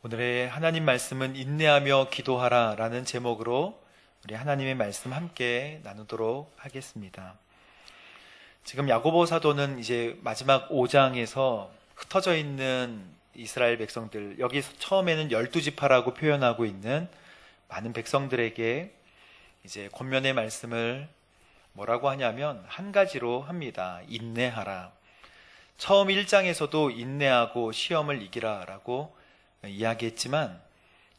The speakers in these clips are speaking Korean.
오늘의 하나님 말씀은 인내하며 기도하라 라는 제목으로 우리 하나님의 말씀 함께 나누도록 하겠습니다. 지금 야고보 사도는 이제 마지막 5장에서 흩어져 있는 이스라엘 백성들, 여기 처음에는 12지파라고 표현하고 있는 많은 백성들에게 이제 권면의 말씀을 뭐라고 하냐면 한 가지로 합니다. 인내하라. 처음 1장에서도 인내하고 시험을 이기라 라고 이야기했지만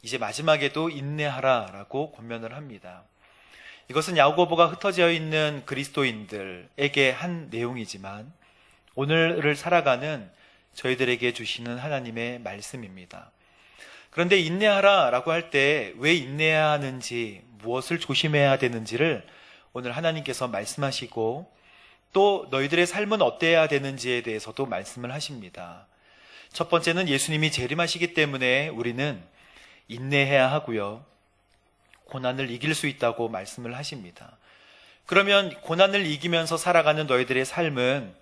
이제 마지막에도 인내하라 라고 권면을 합니다. 이것은 야고보가 흩어져 있는 그리스도인들에게 한 내용이지만 오늘을 살아가는 저희들에게 주시는 하나님의 말씀입니다. 그런데 인내하라 라고 할 때 왜 인내해야 하는지, 무엇을 조심해야 되는지를 오늘 하나님께서 말씀하시고 또 너희들의 삶은 어때야 되는지에 대해서도 말씀을 하십니다. 첫 번째는 예수님이 재림하시기 때문에 우리는 인내해야 하고요. 고난을 이길 수 있다고 말씀을 하십니다. 그러면 고난을 이기면서 살아가는 너희들의 삶은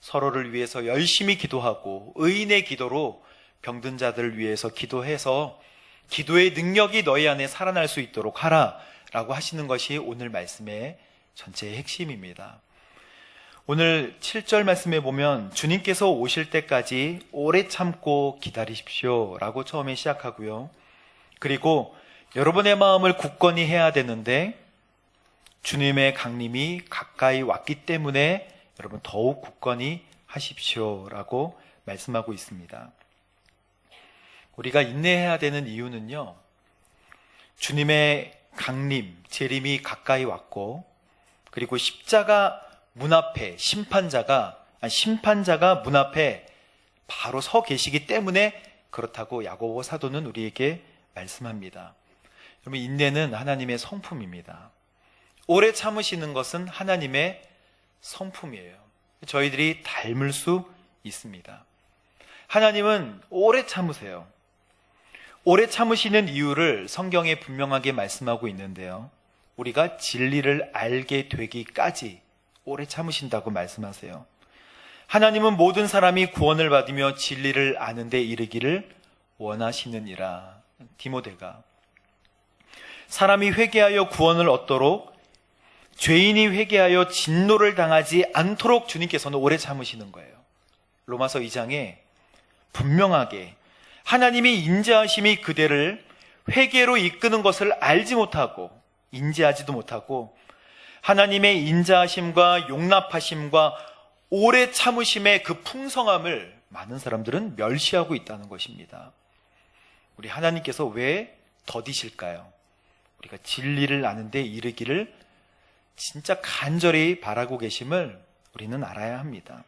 서로를 위해서 열심히 기도하고 의인의 기도로 병든 자들을 위해서 기도해서 기도의 능력이 너희 안에 살아날 수 있도록 하라 라고 하시는 것이 오늘 말씀의 전체의 핵심입니다. 오늘 7절 말씀에 보면 주님께서 오실 때까지 오래 참고 기다리십시오 라고 처음에 시작하고요. 그리고 여러분의 마음을 굳건히 해야 되는데 주님의 강림이 가까이 왔기 때문에 여러분 더욱 굳건히 하십시오 라고 말씀하고 있습니다. 우리가 인내해야 되는 이유는요, 주님의 강림, 재림이 가까이 왔고 그리고 십자가 문 앞에 심판자가 문 앞에 바로 서 계시기 때문에 그렇다고 야고보 사도는 우리에게 말씀합니다. 여러분, 인내는 하나님의 성품입니다. 오래 참으시는 것은 하나님의 성품이에요. 저희들이 닮을 수 있습니다. 하나님은 오래 참으세요. 오래 참으시는 이유를 성경에 분명하게 말씀하고 있는데요, 우리가 진리를 알게 되기까지 오래 참으신다고 말씀하세요. 하나님은 모든 사람이 구원을 받으며 진리를 아는 데 이르기를 원하시느니라. 디모데가 사람이 회개하여 구원을 얻도록, 죄인이 회개하여 진노를 당하지 않도록 주님께서는 오래 참으시는 거예요. 로마서 2장에 분명하게 하나님이 인자하심이 그대를 회개로 이끄는 것을 알지 못하고 인지하지도 못하고 하나님의 인자하심과 용납하심과 오래 참으심의 그 풍성함을 많은 사람들은 멸시하고 있다는 것입니다. 우리 하나님께서 왜 더디실까요? 우리가 진리를 아는 데 이르기를 진짜 간절히 바라고 계심을 우리는 알아야 합니다.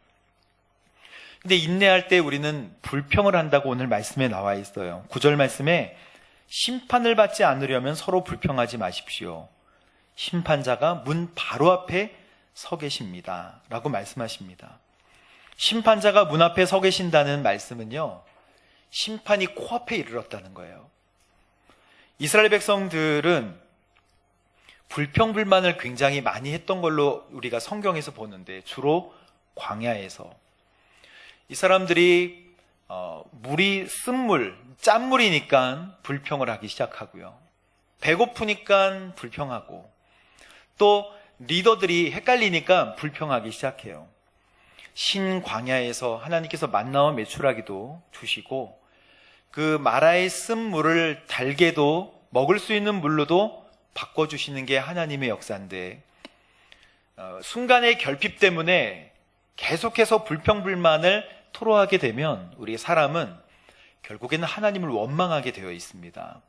근데 인내할 때 우리는 불평을 한다고 오늘 말씀에 나와 있어요. 9절 말씀에 심판을 받지 않으려면 서로 불평하지 마십시오. 심판자가 문 바로 앞에 서 계십니다 라고 말씀하십니다. 심판자가 문 앞에 서 계신다는 말씀은요, 심판이 코앞에 이르렀다는 거예요. 이스라엘 백성들은 불평불만을 굉장히 많이 했던 걸로 우리가 성경에서 보는데, 주로 광야에서 이 사람들이 물이 쓴물, 짠물이니까 불평을 하기 시작하고요, 배고프니까 불평하고, 또 리더들이 헷갈리니까 불평하기 시작해요. 신광야에서 하나님께서 만나와 메추라기도 주시고 그 마라의 쓴 물을 달게도 먹을 수 있는 물로도 바꿔주시는 게 하나님의 역사인데, 순간의 결핍 때문에 계속해서 불평불만을 토로하게 되면 우리 사람은 결국에는 하나님을 원망하게 되어 있습니다.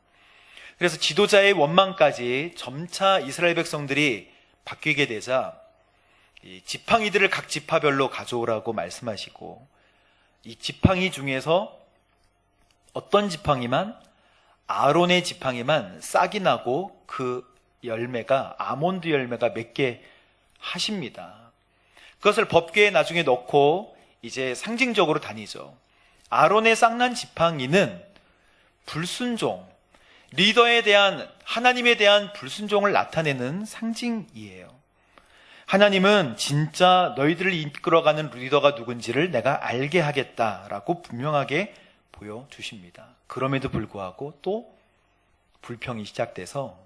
그래서 지도자의 원망까지 점차 이스라엘 백성들이 바뀌게 되자 이 지팡이들을 각 지파별로 가져오라고 말씀하시고, 이 지팡이 중에서 어떤 지팡이만, 아론의 지팡이만 싹이 나고 그 열매가 아몬드 열매가 맺게 하십니다. 그것을 법궤에 나중에 넣고 이제 상징적으로 다니죠. 아론의 싹난 지팡이는 불순종, 리더에 대한, 하나님에 대한 불순종을 나타내는 상징이에요. 하나님은 진짜 너희들을 이끌어가는 리더가 누군지를 내가 알게 하겠다라고 분명하게 보여주십니다. 그럼에도 불구하고 또 불평이 시작돼서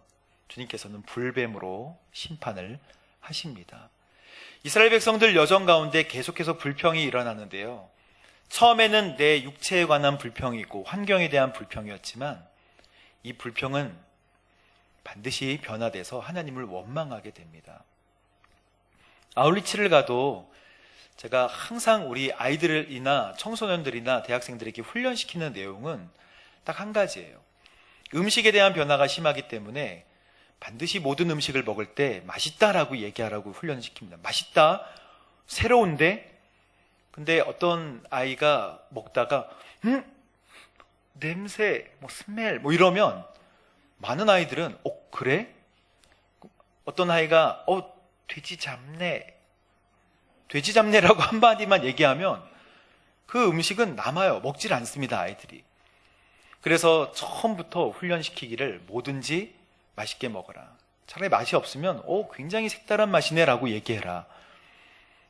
주님께서는 불뱀으로 심판을 하십니다. 이스라엘 백성들 여정 가운데 계속해서 불평이 일어나는데요. 처음에는 내 육체에 관한 불평이고 환경에 대한 불평이었지만 이 불평은 반드시 변화돼서 하나님을 원망하게 됩니다. 아울리치를 가도 제가 항상 우리 아이들이나 청소년들이나 대학생들에게 훈련시키는 내용은 딱 한 가지예요. 음식에 대한 변화가 심하기 때문에 반드시 모든 음식을 먹을 때 맛있다라고 얘기하라고 훈련시킵니다. 맛있다, 새로운데, 근데 어떤 아이가 먹다가 냄새, 스멜 이러면 많은 아이들은 그래? 어떤 아이가 돼지 잡내라고 한마디만 얘기하면 그 음식은 남아요. 먹질 않습니다, 아이들이. 그래서 처음부터 훈련시키기를 뭐든지 맛있게 먹어라. 차라리 맛이 없으면 굉장히 색다른 맛이네 라고 얘기해라.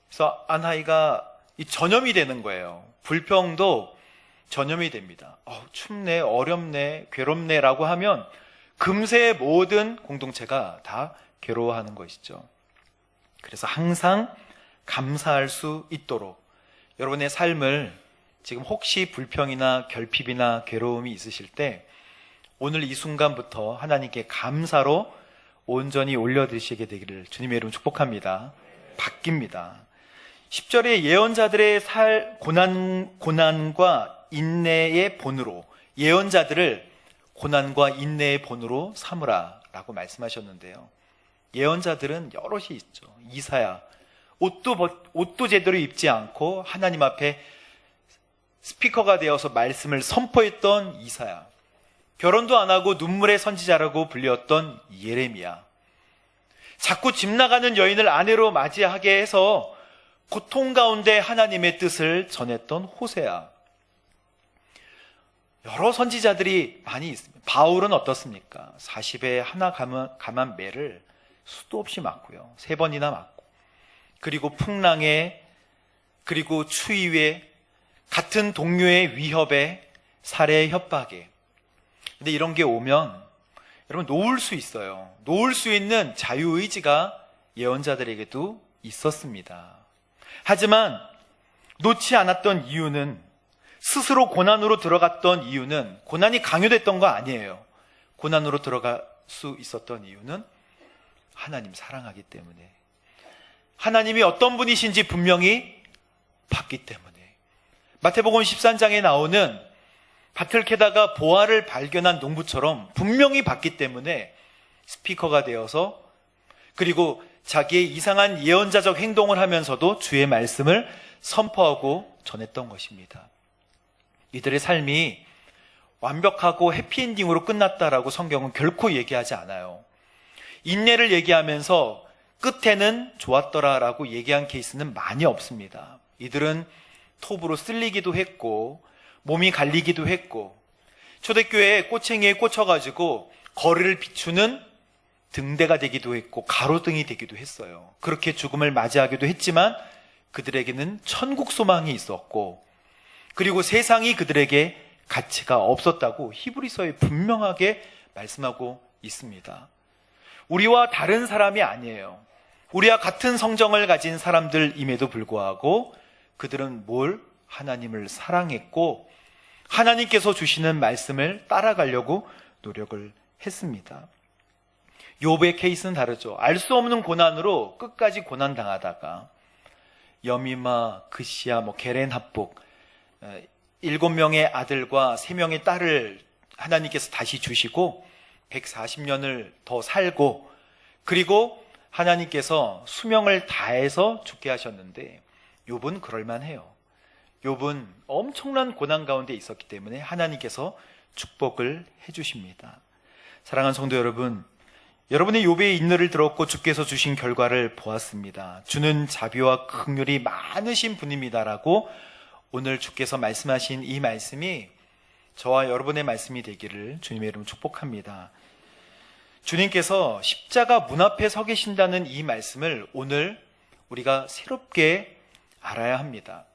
그래서 아이가 전염이 되는 거예요. 불평도 전염이 됩니다. 춥네, 어렵네, 괴롭네 라고 하면 금세 모든 공동체가 다 괴로워하는 것이죠. 그래서 항상 감사할 수 있도록 여러분의 삶을 지금 혹시 불평이나 결핍이나 괴로움이 있으실 때 오늘 이 순간부터 하나님께 감사로 온전히 올려드리시게 되기를 주님의 이름으로 축복합니다. 바뀝니다. 10절에 예언자들의 고난과 인내의 본으로, 예언자들을 고난과 인내의 본으로 삼으라 라고 말씀하셨는데요. 예언자들은 여럿이 있죠. 이사야, 옷도 제대로 입지 않고 하나님 앞에 스피커가 되어서 말씀을 선포했던 이사야, 결혼도 안 하고 눈물의 선지자라고 불렸던 예레미야, 자꾸 집 나가는 여인을 아내로 맞이하게 해서 고통 가운데 하나님의 뜻을 전했던 호세아, 여러 선지자들이 많이 있습니다. 바울은 어떻습니까? 40에 하나 감한 매를 수도 없이 맞고요. 3번이나 맞고, 그리고 풍랑에, 그리고 추위에, 같은 동료의 위협에, 살해 협박에. 근데 이런 게 오면 여러분 놓을 수 있어요. 놓을 수 있는 자유의지가 예언자들에게도 있었습니다. 하지만 놓지 않았던 이유는, 스스로 고난으로 들어갔던 이유는, 고난이 강요됐던 거 아니에요. 고난으로 들어갈 수 있었던 이유는 하나님 사랑하기 때문에, 하나님이 어떤 분이신지 분명히 봤기 때문에. 마태복음 13장에 나오는 밭을 캐다가 보화를 발견한 농부처럼 분명히 봤기 때문에 스피커가 되어서, 그리고 자기의 이상한 예언자적 행동을 하면서도 주의 말씀을 선포하고 전했던 것입니다. 이들의 삶이 완벽하고 해피엔딩으로 끝났다라고 성경은 결코 얘기하지 않아요. 인내를 얘기하면서 끝에는 좋았더라라고 얘기한 케이스는 많이 없습니다. 이들은 톱으로 쓸리기도 했고, 몸이 갈리기도 했고, 초대교회에 꼬챙이에 꽂혀가지고 거리를 비추는 등대가 되기도 했고, 가로등이 되기도 했어요. 그렇게 죽음을 맞이하기도 했지만 그들에게는 천국 소망이 있었고, 그리고 세상이 그들에게 가치가 없었다고 히브리서에 분명하게 말씀하고 있습니다. 우리와 다른 사람이 아니에요. 우리와 같은 성정을 가진 사람들임에도 불구하고 그들은 하나님을 사랑했고 하나님께서 주시는 말씀을 따라가려고 노력을 했습니다. 욥의 케이스는 다르죠. 알 수 없는 고난으로 끝까지 고난당하다가 여미마, 그시야, 게렌 합북, 7명의 아들과 3명의 딸을 하나님께서 다시 주시고 140년을 더 살고, 그리고 하나님께서 수명을 다해서 죽게 하셨는데 욥은 그럴만해요. 욥은 엄청난 고난 가운데 있었기 때문에 하나님께서 축복을 해주십니다. 사랑하는 성도 여러분, 여러분의 욥의 인내를 들었고 주께서 주신 결과를 보았습니다. 주는 자비와 긍휼이 많으신 분입니다라고 오늘 주께서 말씀하신 이 말씀이 저와 여러분의 말씀이 되기를 주님의 이름으로 축복합니다. 주님께서 십자가 문 앞에 서 계신다는 이 말씀을 오늘 우리가 새롭게 알아야 합니다.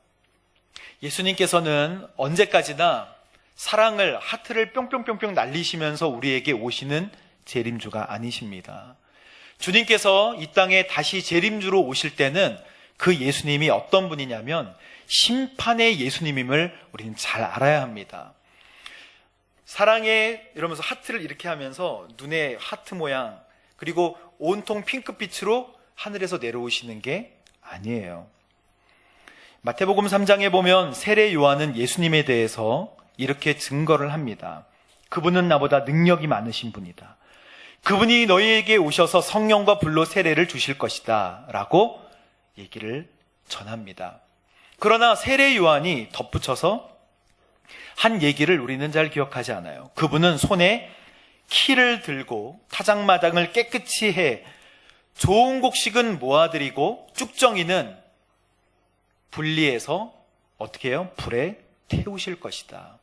예수님께서는 언제까지나 사랑을, 하트를 뿅뿅뿅뿅 날리시면서 우리에게 오시는 재림주가 아니십니다. 주님께서 이 땅에 다시 재림주로 오실 때는 그 예수님이 어떤 분이냐면 심판의 예수님임을 우리는 잘 알아야 합니다. 사랑해 이러면서 하트를 이렇게 하면서 눈에 하트 모양, 그리고 온통 핑크빛으로 하늘에서 내려오시는 게 아니에요. 마태복음 3장에 보면 세례 요한은 예수님에 대해서 이렇게 증거를 합니다. 그분은 나보다 능력이 많으신 분이다. 그분이 너희에게 오셔서 성령과 불로 세례를 주실 것이다 라고 얘기를 전합니다. 그러나 세례 요한이 덧붙여서 한 얘기를 우리는 잘 기억하지 않아요. 그분은 손에 키를 들고 타작마당을 깨끗이 해 좋은 곡식은 모아드리고 쭉정이는 분리해서 어떻게 해요? 불에 태우실 것이다.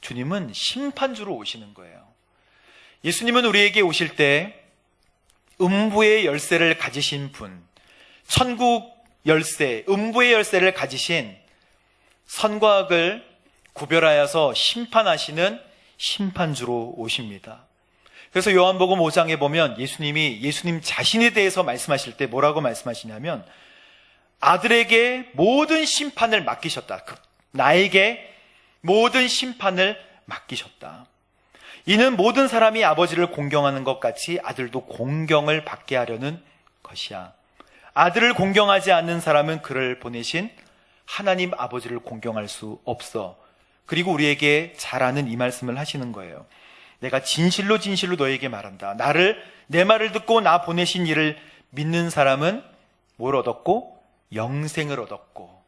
주님은 심판주로 오시는 거예요. 예수님은 우리에게 오실 때 음부의 열쇠를 가지신 분, 천국 열쇠, 음부의 열쇠를 가지신 선과 악을 구별하여서 심판하시는 심판주로 오십니다. 그래서 요한복음 5장에 보면 예수님이 예수님 자신에 대해서 말씀하실 때 뭐라고 말씀하시냐면 아들에게 모든 심판을 맡기셨다. 나에게 모든 심판을 맡기셨다. 이는 모든 사람이 아버지를 공경하는 것 같이 아들도 공경을 받게 하려는 것이야. 아들을 공경하지 않는 사람은 그를 보내신 하나님 아버지를 공경할 수 없어. 그리고 우리에게 잘 아는 이 말씀을 하시는 거예요. 내가 진실로 진실로 너에게 말한다. 내 말을 듣고 나 보내신 이를 믿는 사람은 뭘 얻었고? 영생을 얻었고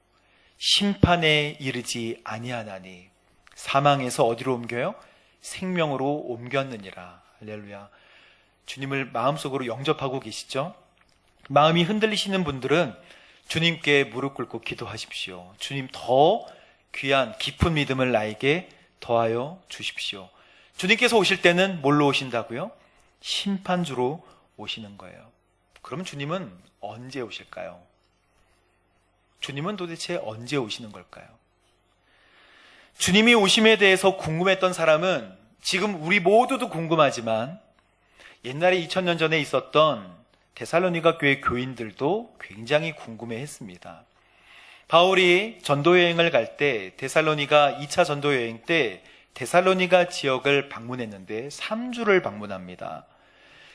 심판에 이르지 아니하나니 사망에서 어디로 옮겨요? 생명으로 옮겼느니라. 할렐루야. 주님을 마음속으로 영접하고 계시죠? 마음이 흔들리시는 분들은 주님께 무릎 꿇고 기도하십시오. 주님 더 귀한 깊은 믿음을 나에게 더하여 주십시오. 주님께서 오실 때는 뭘로 오신다고요? 심판주로 오시는 거예요. 그러면 주님은 언제 오실까요? 주님은 도대체 언제 오시는 걸까요? 주님이 오심에 대해서 궁금했던 사람은 지금 우리 모두도 궁금하지만 옛날에 2000년 전에 있었던 데살로니가 교회 교인들도 굉장히 궁금해했습니다. 바울이 전도여행을 갈 때 데살로니가 2차 전도여행 때 데살로니가 지역을 방문했는데 3주를 방문합니다.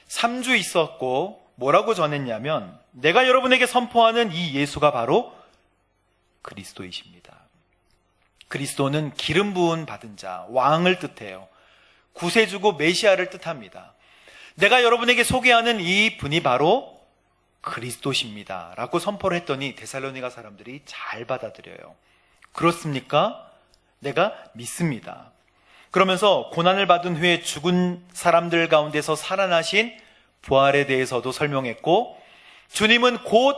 3주 있었고 뭐라고 전했냐면 내가 여러분에게 선포하는 이 예수가 바로 그리스도이십니다. 그리스도는 기름 부은 받은 자, 왕을 뜻해요. 구세주고 메시아를 뜻합니다. 내가 여러분에게 소개하는 이 분이 바로 그리스도십니다 라고 선포를 했더니 데살로니가 사람들이 잘 받아들여요. 그렇습니까? 내가 믿습니다. 그러면서 고난을 받은 후에 죽은 사람들 가운데서 살아나신 부활에 대해서도 설명했고 주님은 곧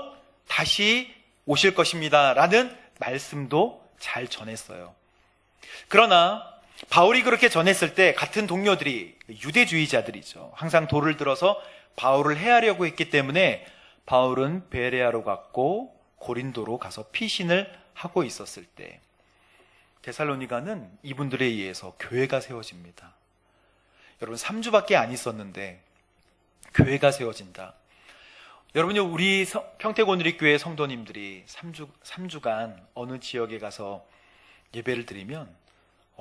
다시 오실 것입니다 라는 말씀도 잘 전했어요. 그러나 바울이 그렇게 전했을 때 같은 동료들이 유대주의자들이죠. 항상 돌을 들어서 바울을 해하려고 했기 때문에 바울은 베레아로 갔고 고린도로 가서 피신을 하고 있었을 때 데살로니가는 이분들에 의해서 교회가 세워집니다. 여러분 3주밖에 안 있었는데 교회가 세워진다. 여러분이 우리 평택오누리교회 성도님들이 3주간 어느 지역에 가서 예배를 드리면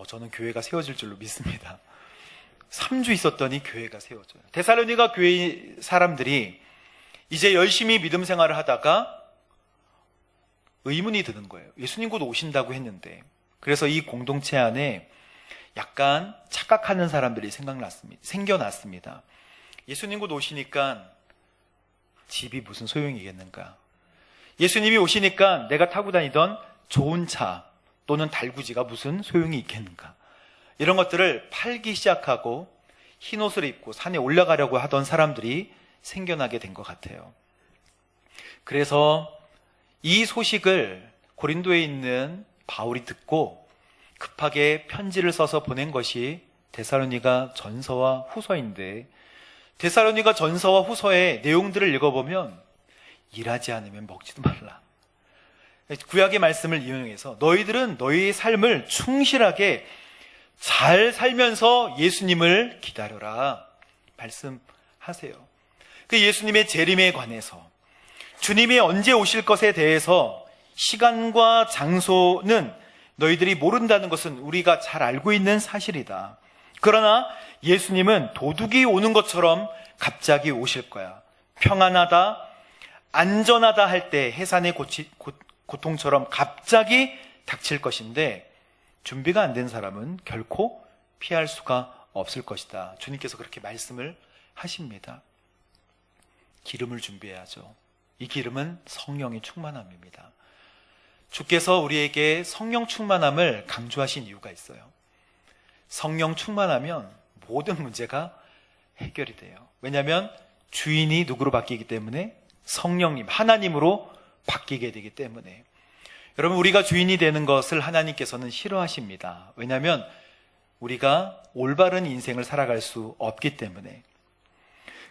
저는 교회가 세워질 줄로 믿습니다. 3주 있었더니 교회가 세워져요. 데살로니가 교회 사람들이 이제 열심히 믿음 생활을 하다가 의문이 드는 거예요. 예수님 곧 오신다고 했는데. 그래서 이 공동체 안에 약간 착각하는 사람들이 생겨났습니다. 예수님 곧 오시니까 집이 무슨 소용이겠는가? 예수님이 오시니까 내가 타고 다니던 좋은 차 또는 달구지가 무슨 소용이 있겠는가? 이런 것들을 팔기 시작하고 흰 옷을 입고 산에 올라가려고 하던 사람들이 생겨나게 된 것 같아요. 그래서 이 소식을 고린도에 있는 바울이 듣고 급하게 편지를 써서 보낸 것이 데살로니가 전서와 후서인데 데살로니가 전서와 후서의 내용들을 읽어보면 일하지 않으면 먹지도 말라. 구약의 말씀을 이용해서 너희들은 너희의 삶을 충실하게 잘 살면서 예수님을 기다려라 말씀하세요. 그 예수님의 재림에 관해서, 주님이 언제 오실 것에 대해서 시간과 장소는 너희들이 모른다는 것은 우리가 잘 알고 있는 사실이다. 그러나 예수님은 도둑이 오는 것처럼 갑자기 오실 거야. 평안하다, 안전하다 할 때 해산의 고통처럼 갑자기 닥칠 것인데, 준비가 안 된 사람은 결코 피할 수가 없을 것이다. 주님께서 그렇게 말씀을 하십니다. 기름을 준비해야죠. 이 기름은 성령의 충만함입니다. 주께서 우리에게 성령 충만함을 강조하신 이유가 있어요. 성령 충만하면 모든 문제가 해결이 돼요. 왜냐하면 주인이 누구로 바뀌기 때문에? 성령님, 하나님으로 바뀌게 되기 때문에. 여러분, 우리가 주인이 되는 것을 하나님께서는 싫어하십니다. 왜냐하면 우리가 올바른 인생을 살아갈 수 없기 때문에.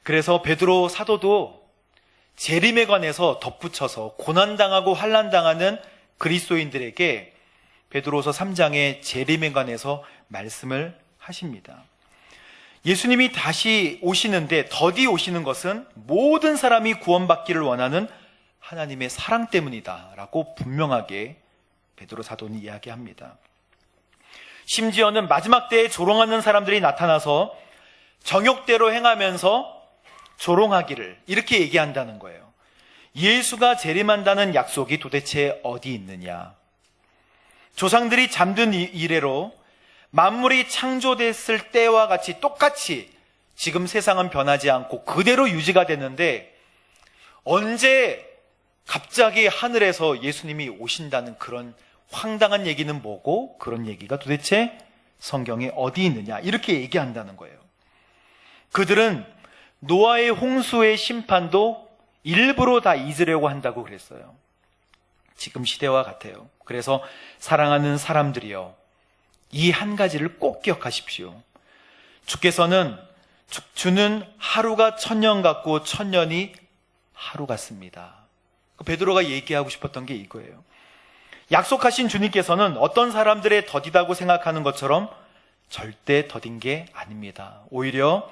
그래서 베드로 사도도 재림에 관해서 덧붙여서 고난당하고 환난당하는 그리스도인들에게 베드로서 3장의 재림에 관해서 말씀을 하십니다. 예수님이 다시 오시는데 더디 오시는 것은 모든 사람이 구원받기를 원하는 하나님의 사랑 때문이다 라고 분명하게 베드로 사도는 이야기합니다. 심지어는 마지막 때에 조롱하는 사람들이 나타나서 정욕대로 행하면서 조롱하기를 이렇게 얘기한다는 거예요. 예수가 재림한다는 약속이 도대체 어디 있느냐? 조상들이 잠든 이래로 만물이 창조됐을 때와 같이 똑같이 지금 세상은 변하지 않고 그대로 유지가 됐는데, 언제 갑자기 하늘에서 예수님이 오신다는 그런 황당한 얘기는 뭐고, 그런 얘기가 도대체 성경에 어디 있느냐, 이렇게 얘기한다는 거예요. 그들은 노아의 홍수의 심판도 일부러 다 잊으려고 한다고 그랬어요. 지금 시대와 같아요. 그래서 사랑하는 사람들이여, 이 한 가지를 꼭 기억하십시오. 주께서는, 주는 하루가 1000년 같고 1000년이 하루 같습니다. 베드로가 얘기하고 싶었던 게 이거예요. 약속하신 주님께서는 어떤 사람들의 더디다고 생각하는 것처럼 절대 더딘 게 아닙니다. 오히려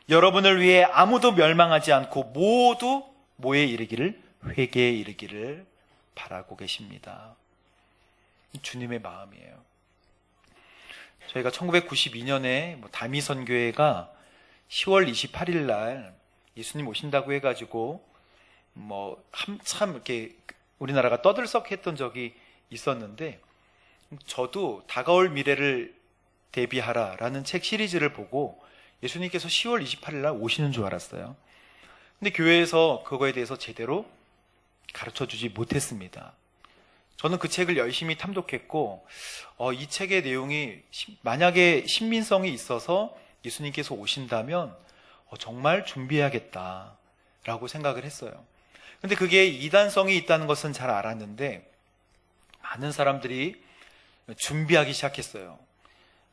여러분을 위해 아무도 멸망하지 않고 모두 뭐에 이르기를? 회개에 이르기를 바라고 계십니다. 주님의 마음이에요. 저희가 1992년에 다미선교회가 10월 28일 날 예수님 오신다고 해가지고 한참 이렇게 우리나라가 떠들썩했던 적이 있었는데, 저도 다가올 미래를 대비하라라는 책 시리즈를 보고 예수님께서 10월 28일 날 오시는 줄 알았어요. 근데 교회에서 그거에 대해서 제대로 가르쳐 주지 못했습니다. 저는 그 책을 열심히 탐독했고, 이 책의 내용이 만약에 신빙성이 있어서 예수님께서 오신다면 정말 준비해야겠다라고 생각을 했어요. 근데 그게 이단성이 있다는 것은 잘 알았는데, 많은 사람들이 준비하기 시작했어요.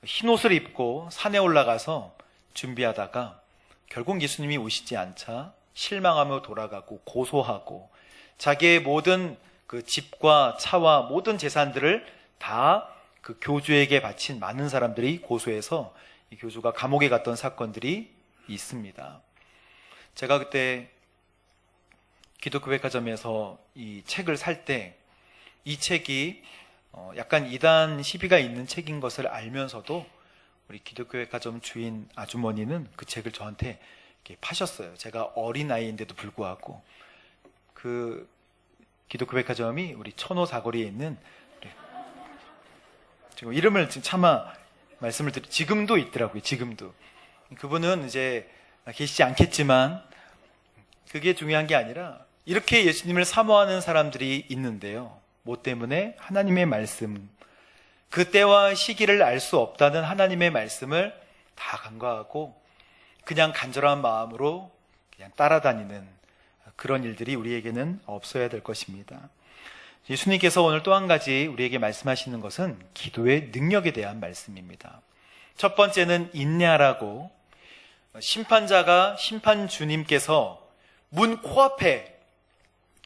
흰옷을 입고 산에 올라가서 준비하다가 결국 예수님이 오시지 않자 실망하며 돌아가고 고소하고, 자기의 모든 그 집과 차와 모든 재산들을 다 그 교주에게 바친 많은 사람들이 고소해서 이 교주가 감옥에 갔던 사건들이 있습니다. 제가 그때 기독교백화점에서 이 책을 살 때 이 책이 약간 이단 시비가 있는 책인 것을 알면서도 우리 기독교백화점 주인 아주머니는 그 책을 저한테 이렇게 파셨어요. 제가 어린 아이인데도 불구하고. 그 기독교백화점이 우리 천호 사거리에 있는, 지금 이름을 지금 차마 말씀을 지금도 있더라고요. 지금도. 그분은 이제 계시지 않겠지만 그게 중요한 게 아니라, 이렇게 예수님을 사모하는 사람들이 있는데요. 뭐 때문에? 하나님의 말씀, 그때와 시기를 알 수 없다는 하나님의 말씀을 다 간과하고 그냥 간절한 마음으로 그냥 따라다니는 그런 일들이 우리에게는 없어야 될 것입니다. 예수님께서 오늘 또 한 가지 우리에게 말씀하시는 것은 기도의 능력에 대한 말씀입니다. 첫 번째는 인내하라고, 심판자가 심판 주님께서 문 코앞에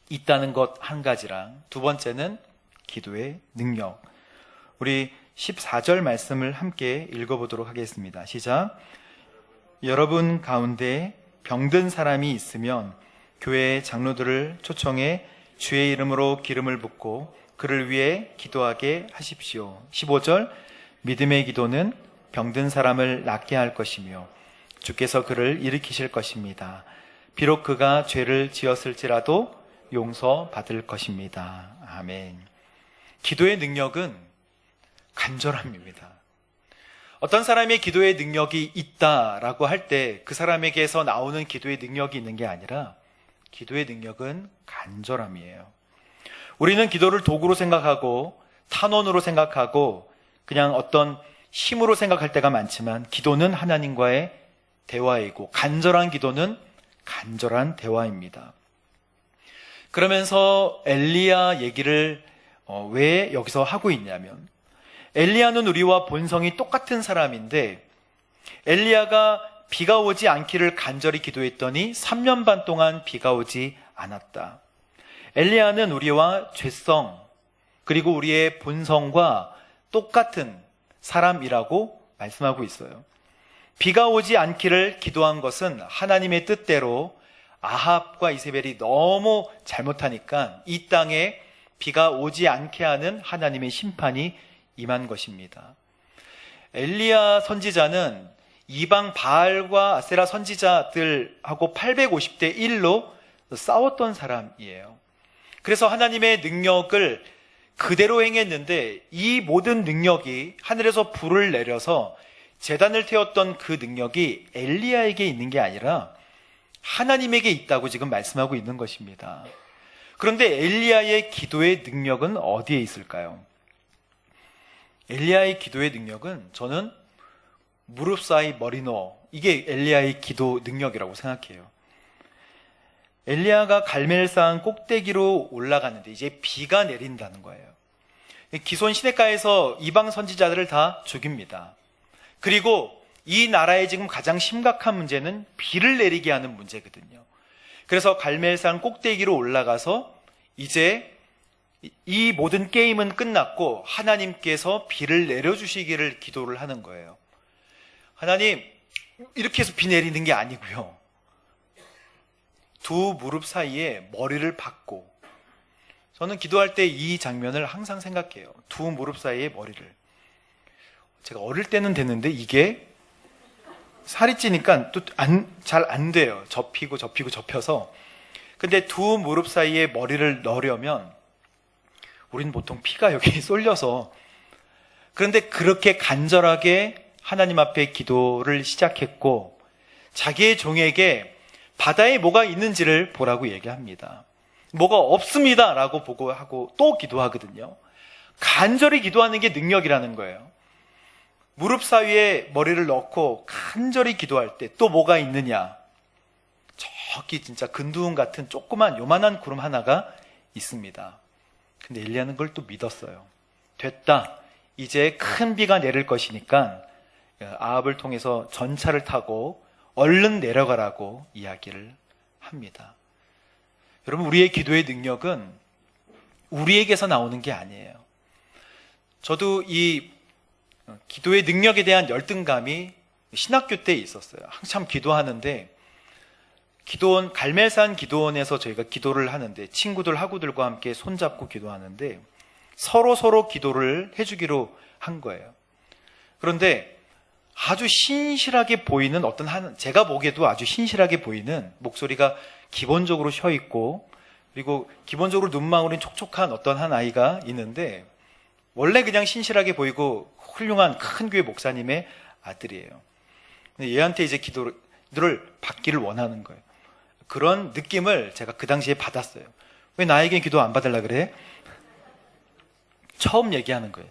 있다는 것 한 가지랑, 두 번째는 기도의 능력. 우리 14절 말씀을 함께 읽어보도록 하겠습니다. 시작. 여러분 가운데 병든 사람이 있으면 교회 장로들을 초청해 주의 이름으로 기름을 붓고 그를 위해 기도하게 하십시오. 15절. 믿음의 기도는 병든 사람을 낫게 할 것이며 주께서 그를 일으키실 것입니다. 비록 그가 죄를 지었을지라도 용서받을 것입니다. 아멘. 기도의 능력은 간절함입니다. 어떤 사람의 기도의 능력이 있다라고 할 때 그 사람에게서 나오는 기도의 능력이 있는 게 아니라 기도의 능력은 간절함이에요. 우리는 기도를 도구로 생각하고 탄원으로 생각하고 그냥 어떤 힘으로 생각할 때가 많지만 기도는 하나님과의 대화이고 간절한 기도는 간절한 대화입니다. 그러면서 엘리야 얘기를 왜 여기서 하고 있냐면 엘리야는 우리와 본성이 똑같은 사람인데 엘리야가 비가 오지 않기를 간절히 기도했더니 3년 반 동안 비가 오지 않았다. 엘리야는 우리와 죄성 그리고 우리의 본성과 똑같은 사람이라고 말씀하고 있어요. 비가 오지 않기를 기도한 것은 하나님의 뜻대로 아합과 이세벨이 너무 잘못하니까 이 땅에 비가 오지 않게 하는 하나님의 심판이 임한 것입니다. 엘리야 선지자는 이방 바알과 아세라 선지자들하고 850대 1로 싸웠던 사람이에요. 그래서 하나님의 능력을 그대로 행했는데 이 모든 능력이 하늘에서 불을 내려서 제단을 태웠던 그 능력이 엘리야에게 있는 게 아니라 하나님에게 있다고 지금 말씀하고 있는 것입니다. 그런데 엘리야의 기도의 능력은 어디에 있을까요? 엘리야의 기도의 능력은 저는 무릎 사이 머리 넣어 이게 엘리야의 기도 능력이라고 생각해요. 엘리야가 갈멜산 꼭대기로 올라갔는데 이제 비가 내린다는 거예요. 기손 시내가에서 이방 선지자들을 다 죽입니다. 그리고 이 나라의 지금 가장 심각한 문제는 비를 내리게 하는 문제거든요. 그래서 갈멜산 꼭대기로 올라가서 이제 이 모든 게임은 끝났고 하나님께서 비를 내려주시기를 기도를 하는 거예요. 하나님, 이렇게 해서 비 내리는 게 아니고요. 두 무릎 사이에 머리를 박고, 저는 기도할 때 이 장면을 항상 생각해요. 두 무릎 사이에 머리를. 제가 어릴 때는 됐는데 이게 살이 찌니까 또 잘 안 돼요. 접히고 접혀서. 근데 두 무릎 사이에 머리를 넣으려면 우리는 보통 피가 여기 쏠려서, 그런데 그렇게 간절하게 하나님 앞에 기도를 시작했고 자기의 종에게 바다에 뭐가 있는지를 보라고 얘기합니다. 뭐가 없습니다 라고 보고하고 또 기도하거든요. 간절히 기도하는 게 능력이라는 거예요. 무릎 사이에 머리를 넣고 간절히 기도할 때 또 뭐가 있느냐, 저기 진짜 근두운 같은 조그만 요만한 구름 하나가 있습니다. 근데 엘리야는 그걸 또 믿었어요. 됐다, 이제 큰 비가 내릴 것이니까 아합을 통해서 전차를 타고 얼른 내려가라고 이야기를 합니다. 여러분, 우리의 기도의 능력은 우리에게서 나오는 게 아니에요. 저도 이 기도의 능력에 대한 열등감이 신학교 때 있었어요. 한참 기도하는데 기도원, 갈멜산 기도원에서 저희가 기도를 하는데 친구들, 학우들과 함께 손잡고 기도하는데 서로 기도를 해주기로 한 거예요. 그런데 아주 신실하게 보이는 제가 보기에도 아주 신실하게 보이는, 목소리가 기본적으로 쉬어 있고 그리고 기본적으로 눈망울이 촉촉한 어떤 한 아이가 있는데 원래 그냥 신실하게 보이고 훌륭한 큰 교회 목사님의 아들이에요. 근데 얘한테 이제 기도를 받기를 원하는 거예요. 그런 느낌을 제가 그 당시에 받았어요. 왜 나에겐 기도 안 받으려 그래? 처음 얘기하는 거예요.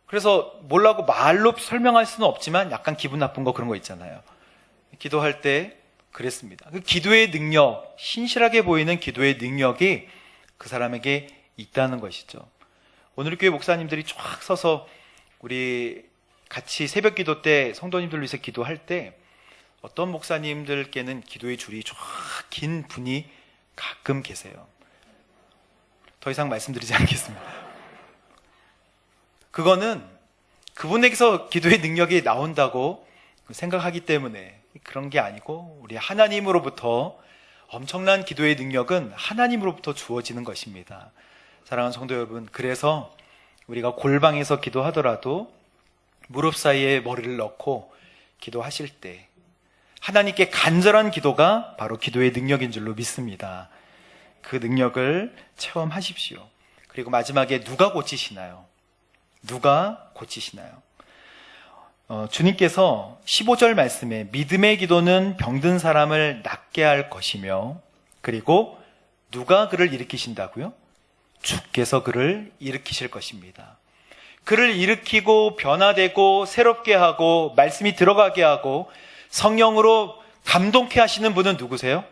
그래서 뭐라고 말로 설명할 수는 없지만 약간 기분 나쁜 거, 그런 거 있잖아요. 기도할 때 그랬습니다. 그 기도의 능력, 신실하게 보이는 기도의 능력이 그 사람에게 있다는 것이죠. 오늘 교회 목사님들이 쫙 서서 우리 같이 새벽 기도 때 성도님들 위해서 기도할 때 어떤 목사님들께는 기도의 줄이 쫙 긴 분이 가끔 계세요. 더 이상 말씀드리지 않겠습니다. 그거는 그분에게서 기도의 능력이 나온다고 생각하기 때문에 그런 게 아니고, 우리 하나님으로부터 엄청난 기도의 능력은 하나님으로부터 주어지는 것입니다. 사랑하는 성도 여러분, 그래서 우리가 골방에서 기도하더라도 무릎 사이에 머리를 넣고 기도하실 때 하나님께 간절한 기도가 바로 기도의 능력인 줄로 믿습니다. 그 능력을 체험하십시오. 그리고 마지막에 누가 고치시나요? 누가 고치시나요? 주님께서 15절 말씀에 믿음의 기도는 병든 사람을 낫게 할 것이며, 그리고 누가 그를 일으키신다고요? 주께서 그를 일으키실 것입니다. 그를 일으키고 변화되고 새롭게 하고 말씀이 들어가게 하고 성령으로 감동케 하시는 분은 누구세요?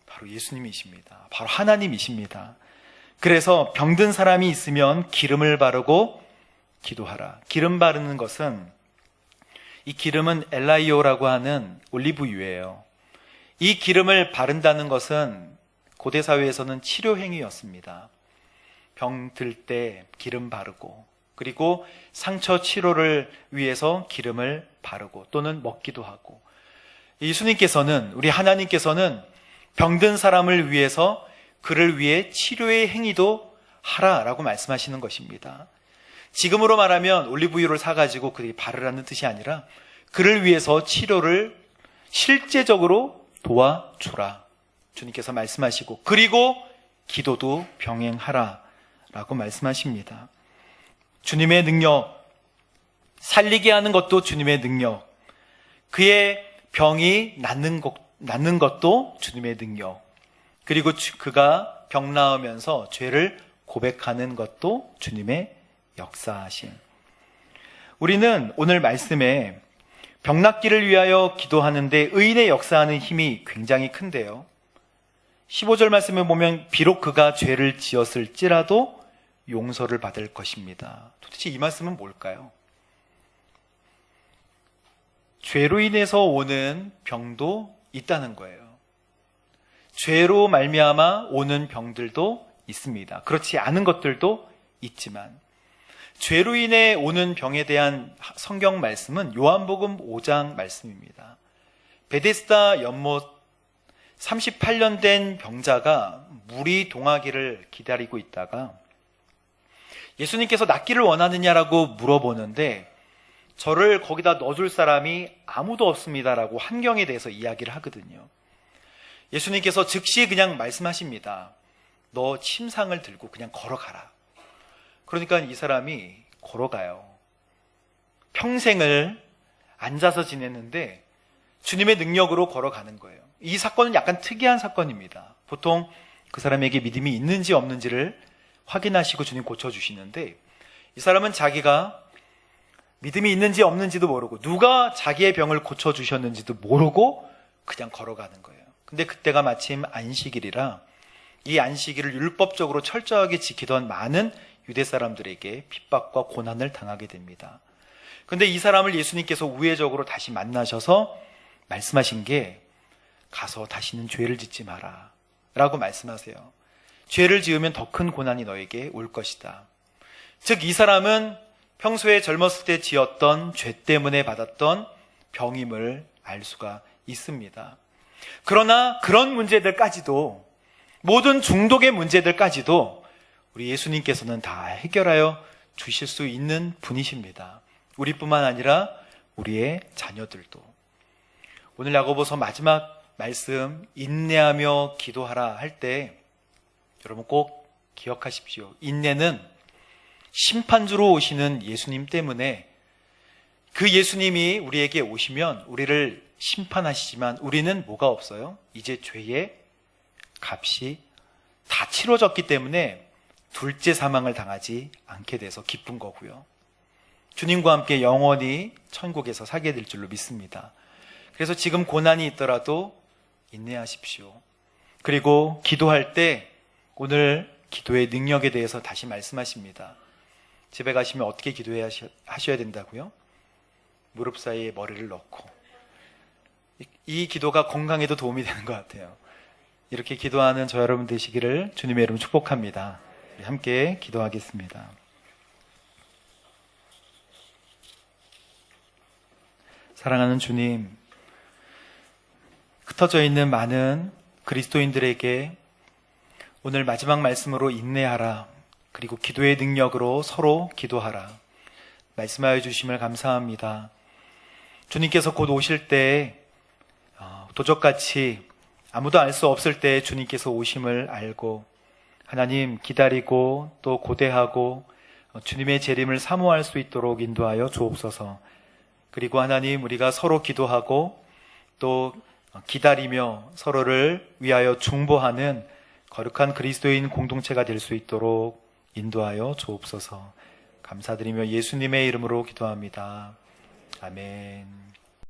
바로 예수님이십니다. 바로 하나님이십니다. 그래서 병든 사람이 있으면 기름을 바르고 기도하라. 기름 바르는 것은, 이 기름은 엘라이오라고 하는 올리브유예요. 이 기름을 바른다는 것은 고대 사회에서는 치료 행위였습니다. 병들 때 기름 바르고, 그리고 상처 치료를 위해서 기름을 바르고 또는 먹기도 하고, 예수님께서는, 우리 하나님께서는 병든 사람을 위해서 그를 위해 치료의 행위도 하라라고 말씀하시는 것입니다. 지금으로 말하면 올리브유를 사가지고 그들이 바르라는 뜻이 아니라 그를 위해서 치료를 실제적으로 도와주라, 주님께서 말씀하시고, 그리고 기도도 병행하라 라고 말씀하십니다. 주님의 능력, 살리게 하는 것도 주님의 능력, 그의 병이 낫는 것도 주님의 능력, 그리고 그가 병 나으면서 죄를 고백하는 것도 주님의 역사하심. 우리는 오늘 말씀에 병 낫기를 위하여 기도하는데 의인의 역사하는 힘이 굉장히 큰데요, 15절 말씀에 보면 비록 그가 죄를 지었을지라도 용서를 받을 것입니다. 도대체 이 말씀은 뭘까요? 죄로 인해서 오는 병도 있다는 거예요. 죄로 말미암아 오는 병들도 있습니다. 그렇지 않은 것들도 있지만, 죄로 인해 오는 병에 대한 성경 말씀은 요한복음 5장 말씀입니다. 베데스다 연못 38년 된 병자가 물이 동하기를 기다리고 있다가 예수님께서 낫기를 원하느냐라고 물어보는데, 저를 거기다 넣어줄 사람이 아무도 없습니다라고 환경에 대해서 이야기를 하거든요. 예수님께서 즉시 그냥 말씀하십니다. 너 침상을 들고 그냥 걸어가라. 그러니까 이 사람이 걸어가요. 평생을 앉아서 지냈는데 주님의 능력으로 걸어가는 거예요. 이 사건은 약간 특이한 사건입니다. 보통 그 사람에게 믿음이 있는지 없는지를 확인하시고 주님 고쳐주시는데, 이 사람은 자기가 믿음이 있는지 없는지도 모르고 누가 자기의 병을 고쳐주셨는지도 모르고 그냥 걸어가는 거예요. 근데 그때가 마침 안식일이라 이 안식일을 율법적으로 철저하게 지키던 많은 유대 사람들에게 핍박과 고난을 당하게 됩니다. 근데 이 사람을 예수님께서 우회적으로 다시 만나셔서 말씀하신 게, 가서 다시는 죄를 짓지 마라 라고 말씀하세요. 죄를 지으면 더 큰 고난이 너에게 올 것이다. 즉, 이 사람은 평소에 젊었을 때 지었던 죄 때문에 받았던 병임을 알 수가 있습니다. 그러나 그런 문제들까지도, 모든 중독의 문제들까지도 우리 예수님께서는 다 해결하여 주실 수 있는 분이십니다. 우리뿐만 아니라 우리의 자녀들도. 오늘 야고보서 마지막 말씀, 인내하며 기도하라 할 때 여러분 꼭 기억하십시오. 인내는 심판주로 오시는 예수님 때문에, 그 예수님이 우리에게 오시면 우리를 심판하시지만 우리는 뭐가 없어요? 이제 죄의 값이 다 치러졌기 때문에 둘째 사망을 당하지 않게 돼서 기쁜 거고요. 주님과 함께 영원히 천국에서 살게 될 줄로 믿습니다. 그래서 지금 고난이 있더라도 인내하십시오. 그리고 기도할 때 오늘 기도의 능력에 대해서 다시 말씀하십니다. 집에 가시면 어떻게 기도하셔야 된다고요? 무릎 사이에 머리를 넣고. 이 기도가 건강에도 도움이 되는 것 같아요. 이렇게 기도하는 저 여러분 되시기를 주님의 이름으로 축복합니다. 함께 기도하겠습니다. 사랑하는 주님, 흩어져 있는 많은 그리스도인들에게 오늘 마지막 말씀으로 인내하라, 그리고 기도의 능력으로 서로 기도하라 말씀하여 주심을 감사합니다. 주님께서 곧 오실 때 도적같이 아무도 알 수 없을 때 주님께서 오심을 알고 하나님 기다리고 또 고대하고 주님의 재림을 사모할 수 있도록 인도하여 주옵소서. 그리고 하나님, 우리가 서로 기도하고 또 기다리며 서로를 위하여 중보하는 거룩한 그리스도인 공동체가 될 수 있도록 인도하여 주옵소서. 감사드리며 예수님의 이름으로 기도합니다. 아멘.